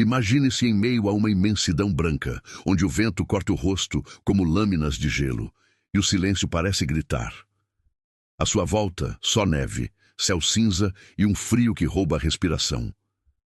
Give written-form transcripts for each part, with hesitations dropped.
Imagine-se em meio a uma imensidão branca, onde o vento corta o rosto como lâminas de gelo, e o silêncio parece gritar. À sua volta, só neve, céu cinza e um frio que rouba a respiração.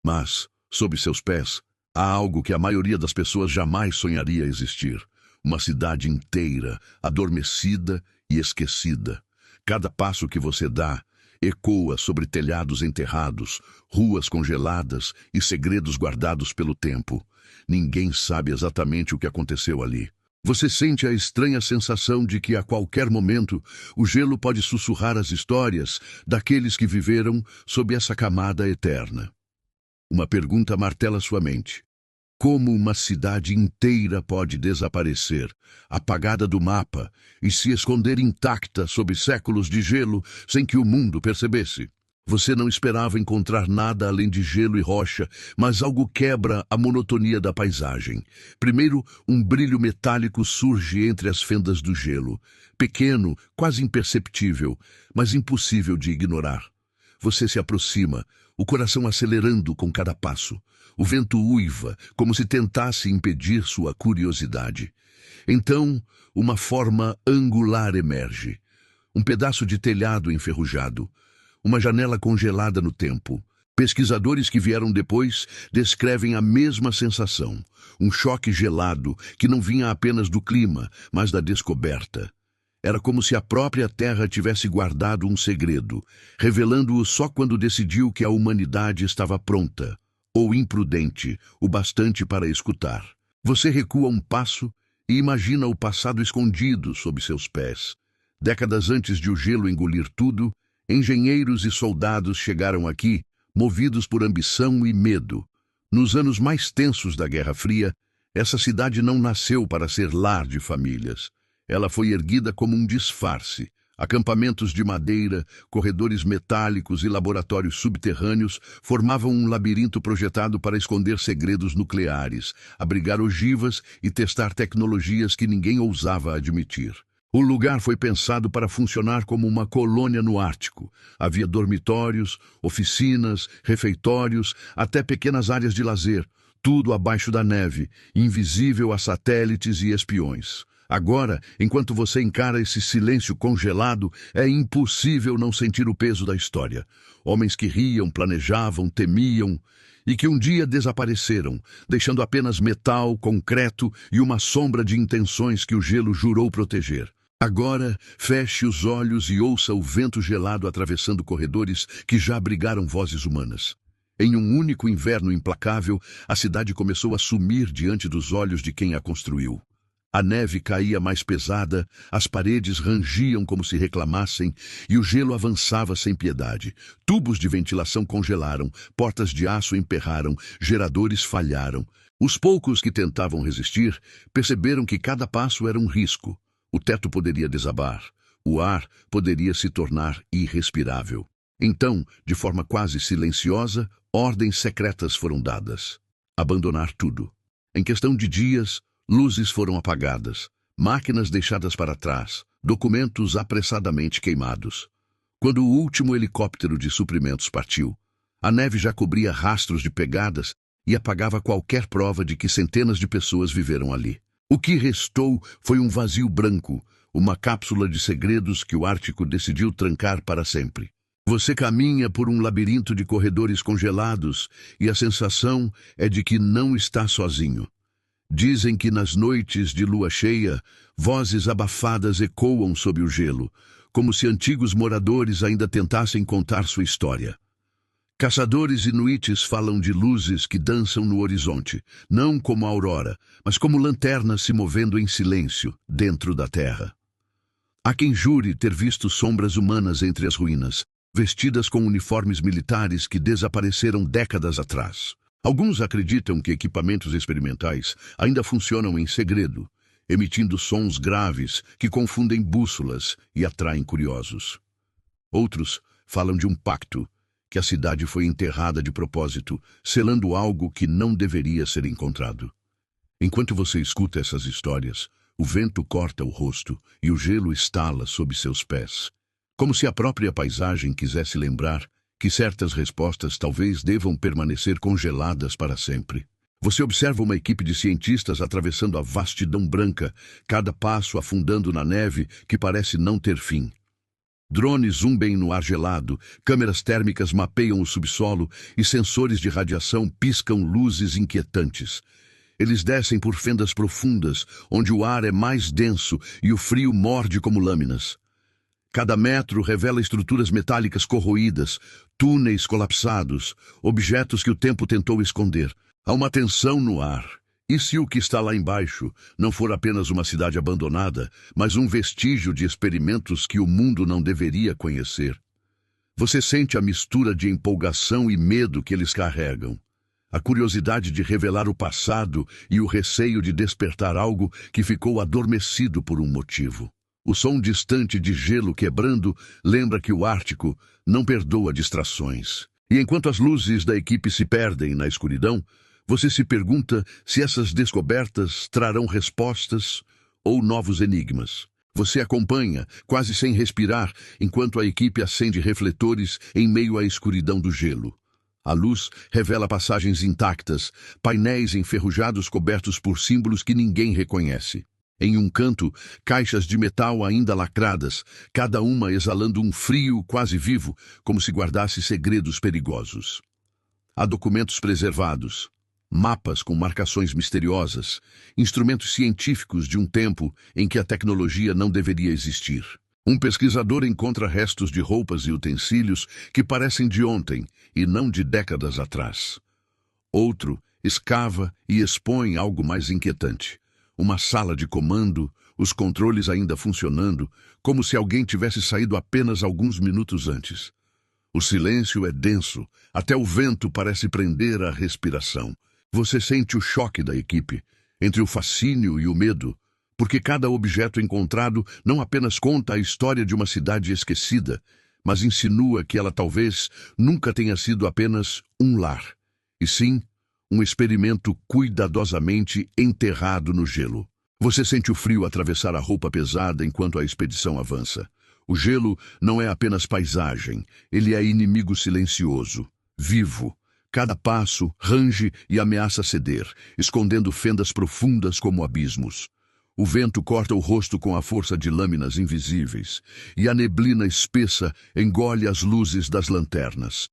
Mas, sob seus pés, há algo que a maioria das pessoas jamais sonharia existir. Uma cidade inteira, adormecida e esquecida. Cada passo que você dá ecoa sobre telhados enterrados, ruas congeladas e segredos guardados pelo tempo. Ninguém sabe exatamente o que aconteceu ali. Você sente a estranha sensação de que a qualquer momento o gelo pode sussurrar as histórias daqueles que viveram sob essa camada eterna. Uma pergunta martela sua mente. Como uma cidade inteira pode desaparecer, apagada do mapa, e se esconder intacta sob séculos de gelo sem que o mundo percebesse? Você não esperava encontrar nada além de gelo e rocha, mas algo quebra a monotonia da paisagem. Primeiro, um brilho metálico surge entre as fendas do gelo. Pequeno, quase imperceptível, mas impossível de ignorar. Você se aproxima, o coração acelerando com cada passo. O vento uiva, como se tentasse impedir sua curiosidade. Então, uma forma angular emerge. Um pedaço de telhado enferrujado. Uma janela congelada no tempo. Pesquisadores que vieram depois descrevem a mesma sensação. Um choque gelado que não vinha apenas do clima, mas da descoberta. Era como se a própria Terra tivesse guardado um segredo, revelando-o só quando decidiu que a humanidade estava pronta, ou imprudente, o bastante para escutar. Você recua um passo e imagina o passado escondido sob seus pés. Décadas antes de o gelo engolir tudo, engenheiros e soldados chegaram aqui, movidos por ambição e medo. Nos anos mais tensos da Guerra Fria, essa cidade não nasceu para ser lar de famílias. Ela foi erguida como um disfarce. Acampamentos de madeira, corredores metálicos e laboratórios subterrâneos formavam um labirinto projetado para esconder segredos nucleares, abrigar ogivas e testar tecnologias que ninguém ousava admitir. O lugar foi pensado para funcionar como uma colônia no Ártico. Havia dormitórios, oficinas, refeitórios, até pequenas áreas de lazer, tudo abaixo da neve, invisível a satélites e espiões. Agora, enquanto você encara esse silêncio congelado, é impossível não sentir o peso da história. Homens que riam, planejavam, temiam e que um dia desapareceram, deixando apenas metal, concreto e uma sombra de intenções que o gelo jurou proteger. Agora, feche os olhos e ouça o vento gelado atravessando corredores que já abrigaram vozes humanas. Em um único inverno implacável, a cidade começou a sumir diante dos olhos de quem a construiu. A neve caía mais pesada, as paredes rangiam como se reclamassem e o gelo avançava sem piedade. Tubos de ventilação congelaram, portas de aço emperraram, geradores falharam. Os poucos que tentavam resistir perceberam que cada passo era um risco. O teto poderia desabar, o ar poderia se tornar irrespirável. Então, de forma quase silenciosa, ordens secretas foram dadas. Abandonar tudo. Em questão de dias, luzes foram apagadas, máquinas deixadas para trás, documentos apressadamente queimados. Quando o último helicóptero de suprimentos partiu, a neve já cobria rastros de pegadas e apagava qualquer prova de que centenas de pessoas viveram ali. O que restou foi um vazio branco, uma cápsula de segredos que o Ártico decidiu trancar para sempre. Você caminha por um labirinto de corredores congelados e a sensação é de que não está sozinho. Dizem que nas noites de lua cheia, vozes abafadas ecoam sob o gelo, como se antigos moradores ainda tentassem contar sua história. Caçadores inuites falam de luzes que dançam no horizonte, não como a aurora, mas como lanternas se movendo em silêncio dentro da terra. Há quem jure ter visto sombras humanas entre as ruínas, vestidas com uniformes militares que desapareceram décadas atrás. Alguns acreditam que equipamentos experimentais ainda funcionam em segredo, emitindo sons graves que confundem bússolas e atraem curiosos. Outros falam de um pacto, que a cidade foi enterrada de propósito, selando algo que não deveria ser encontrado. Enquanto você escuta essas histórias, o vento corta o rosto e o gelo estala sob seus pés, como se a própria paisagem quisesse lembrar que certas respostas talvez devam permanecer congeladas para sempre. Você observa uma equipe de cientistas atravessando a vastidão branca, cada passo afundando na neve que parece não ter fim. Drones zumbem no ar gelado, câmeras térmicas mapeiam o subsolo e sensores de radiação piscam luzes inquietantes. Eles descem por fendas profundas, onde o ar é mais denso e o frio morde como lâminas. Cada metro revela estruturas metálicas corroídas, túneis colapsados, objetos que o tempo tentou esconder. Há uma tensão no ar. E se o que está lá embaixo não for apenas uma cidade abandonada, mas um vestígio de experimentos que o mundo não deveria conhecer? Você sente a mistura de empolgação e medo que eles carregam. A curiosidade de revelar o passado e o receio de despertar algo que ficou adormecido por um motivo. O som distante de gelo quebrando lembra que o Ártico não perdoa distrações. E enquanto as luzes da equipe se perdem na escuridão, você se pergunta se essas descobertas trarão respostas ou novos enigmas. Você acompanha, quase sem respirar, enquanto a equipe acende refletores em meio à escuridão do gelo. A luz revela passagens intactas, painéis enferrujados cobertos por símbolos que ninguém reconhece. Em um canto, caixas de metal ainda lacradas, cada uma exalando um frio quase vivo, como se guardasse segredos perigosos. Há documentos preservados, mapas com marcações misteriosas, instrumentos científicos de um tempo em que a tecnologia não deveria existir. Um pesquisador encontra restos de roupas e utensílios que parecem de ontem e não de décadas atrás. Outro escava e expõe algo mais inquietante. Uma sala de comando, os controles ainda funcionando, como se alguém tivesse saído apenas alguns minutos antes. O silêncio é denso, até o vento parece prender a respiração. Você sente o choque da equipe, entre o fascínio e o medo, porque cada objeto encontrado não apenas conta a história de uma cidade esquecida, mas insinua que ela talvez nunca tenha sido apenas um lar, e sim um experimento cuidadosamente enterrado no gelo. Você sente o frio atravessar a roupa pesada enquanto a expedição avança. O gelo não é apenas paisagem, ele é inimigo silencioso, vivo. Cada passo range e ameaça ceder, escondendo fendas profundas como abismos. O vento corta o rosto com a força de lâminas invisíveis, e a neblina espessa engole as luzes das lanternas.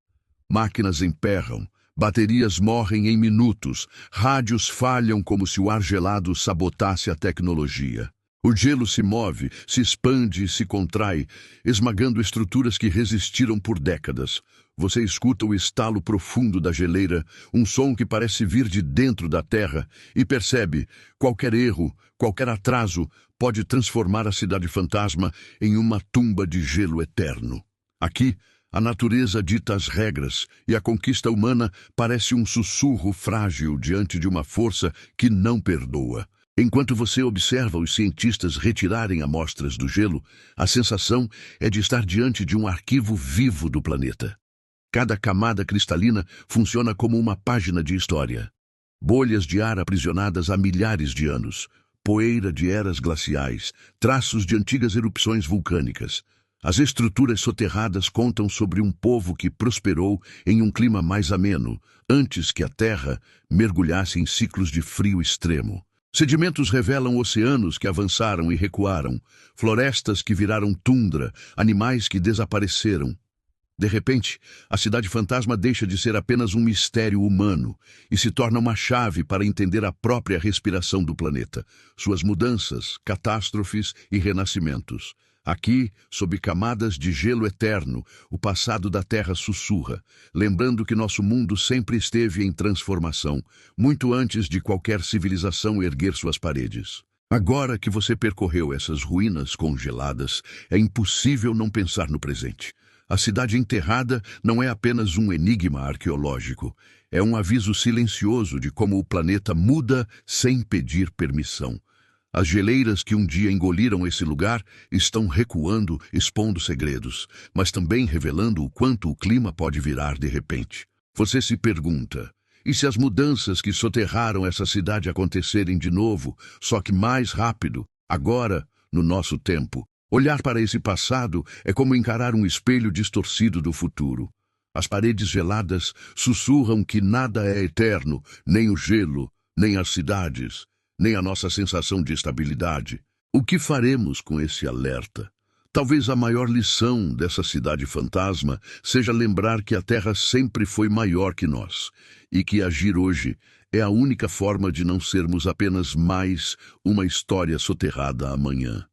Máquinas emperram, baterias morrem em minutos, rádios falham como se o ar gelado sabotasse a tecnologia. O gelo se move, se expande e se contrai, esmagando estruturas que resistiram por décadas. Você escuta o estalo profundo da geleira, um som que parece vir de dentro da terra, e percebe, qualquer erro, qualquer atraso, pode transformar a cidade fantasma em uma tumba de gelo eterno. Aqui, a natureza dita as regras, e a conquista humana parece um sussurro frágil diante de uma força que não perdoa. Enquanto você observa os cientistas retirarem amostras do gelo, a sensação é de estar diante de um arquivo vivo do planeta. Cada camada cristalina funciona como uma página de história. Bolhas de ar aprisionadas há milhares de anos, poeira de eras glaciais, traços de antigas erupções vulcânicas. As estruturas soterradas contam sobre um povo que prosperou em um clima mais ameno, antes que a Terra mergulhasse em ciclos de frio extremo. Sedimentos revelam oceanos que avançaram e recuaram, florestas que viraram tundra, animais que desapareceram. De repente, a cidade fantasma deixa de ser apenas um mistério humano e se torna uma chave para entender a própria respiração do planeta, suas mudanças, catástrofes e renascimentos. Aqui, sob camadas de gelo eterno, o passado da Terra sussurra, lembrando que nosso mundo sempre esteve em transformação, muito antes de qualquer civilização erguer suas paredes. Agora que você percorreu essas ruínas congeladas, é impossível não pensar no presente. A cidade enterrada não é apenas um enigma arqueológico, é um aviso silencioso de como o planeta muda sem pedir permissão. As geleiras que um dia engoliram esse lugar estão recuando, expondo segredos, mas também revelando o quanto o clima pode virar de repente. Você se pergunta, e se as mudanças que soterraram essa cidade acontecerem de novo, só que mais rápido, agora, no nosso tempo? Olhar para esse passado é como encarar um espelho distorcido do futuro. As paredes geladas sussurram que nada é eterno, nem o gelo, nem as cidades, nem a nossa sensação de estabilidade. O que faremos com esse alerta? Talvez a maior lição dessa cidade fantasma seja lembrar que a Terra sempre foi maior que nós e que agir hoje é a única forma de não sermos apenas mais uma história soterrada amanhã.